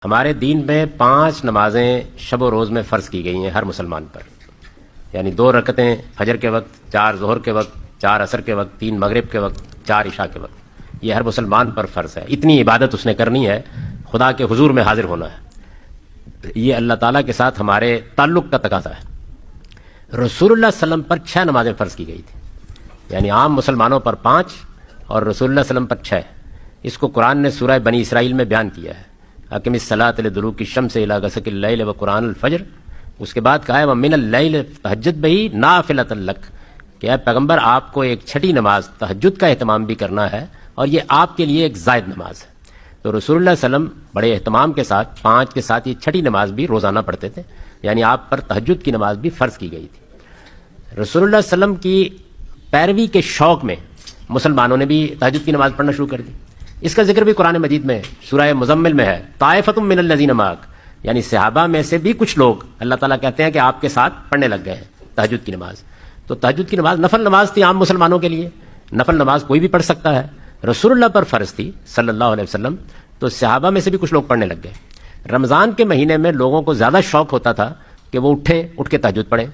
ہمارے دین میں 5 نمازیں شب و روز میں فرض کی گئی ہیں ہر مسلمان پر، یعنی 2 رکعتیں فجر کے وقت، 4 ظہر کے وقت، 4 عصر کے وقت، 3 مغرب کے وقت، 4 عشاء کے وقت، یہ ہر مسلمان پر فرض ہے۔ اتنی عبادت اس نے کرنی ہے، خدا کے حضور میں حاضر ہونا ہے، یہ اللہ تعالیٰ کے ساتھ ہمارے تعلق کا تقاضا ہے۔ رسول اللہ صلی اللہ علیہ وسلم پر 6 نمازیں فرض کی گئی تھی، یعنی عام مسلمانوں پر 5 اور رسول اللہ صلی اللہ علیہ وسلم پر 6۔ اس کو قرآن نے سورہ بنی اسرائیل میں بیان کیا ہے، اقم الصلاۃ لدلوک الشمس الی غسق اللیل وقرآن الفجر۔ اس کے بعد کہا ہے ومن اللیل تہجد بہ نافلۃ لک، کہ اے پیغمبر آپ کو ایک چھٹی نماز تہجد کا اہتمام بھی کرنا ہے، اور یہ آپ کے لیے ایک زائد نماز ہے۔ تو رسول اللہ صلی اللہ علیہ وسلم بڑے اہتمام کے ساتھ 5 کے ساتھ یہ چھٹی نماز بھی روزانہ پڑھتے تھے، یعنی آپ پر تہجد کی نماز بھی فرض کی گئی تھی۔ رسول اللہ صلی اللہ علیہ وسلم کی پیروی کے شوق میں مسلمانوں نے بھی تہجد کی نماز پڑھنا شروع کر دی۔ اس کا ذکر بھی قرآن مجید میں سورہ مزمل میں ہے، طائفۃ من الذین معک، یعنی صحابہ میں سے بھی کچھ لوگ اللہ تعالیٰ کہتے ہیں کہ آپ کے ساتھ پڑھنے لگ گئے ہیں تہجد کی نماز۔ تو تہجد کی نماز نفل نماز تھی عام مسلمانوں کے لیے، نفل نماز کوئی بھی پڑھ سکتا ہے، رسول اللہ پر فرض تھی صلی اللہ علیہ وسلم، تو صحابہ میں سے بھی کچھ لوگ پڑھنے لگ گئے۔ رمضان کے مہینے میں لوگوں کو زیادہ شوق ہوتا تھا کہ وہ اٹھ کے تہجد پڑھیں،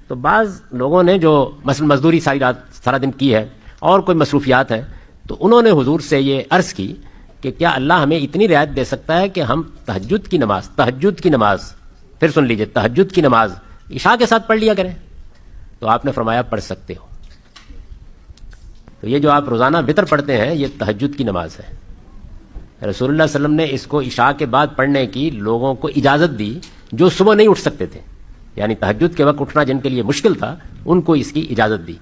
تو بعض لوگوں نے جو مثلا مزدوری ساری رات سارا دن کی ہے اور کوئی مصروفیات ہے، تو انہوں نے حضور سے یہ عرض کی کہ کیا اللہ ہمیں اتنی رعایت دے سکتا ہے کہ ہم تہجد کی نماز پھر سن لیجئے، تہجد کی نماز عشاء کے ساتھ پڑھ لیا کریں؟ تو آپ نے فرمایا پڑھ سکتے ہو۔ تو یہ جو آپ روزانہ وتر پڑھتے ہیں یہ تہجد کی نماز ہے۔ رسول اللہ صلی اللہ علیہ وسلم نے اس کو عشاء کے بعد پڑھنے کی لوگوں کو اجازت دی جو صبح نہیں اٹھ سکتے تھے، یعنی تہجد کے وقت اٹھنا جن کے لیے مشکل تھا ان کو اس کی اجازت دی۔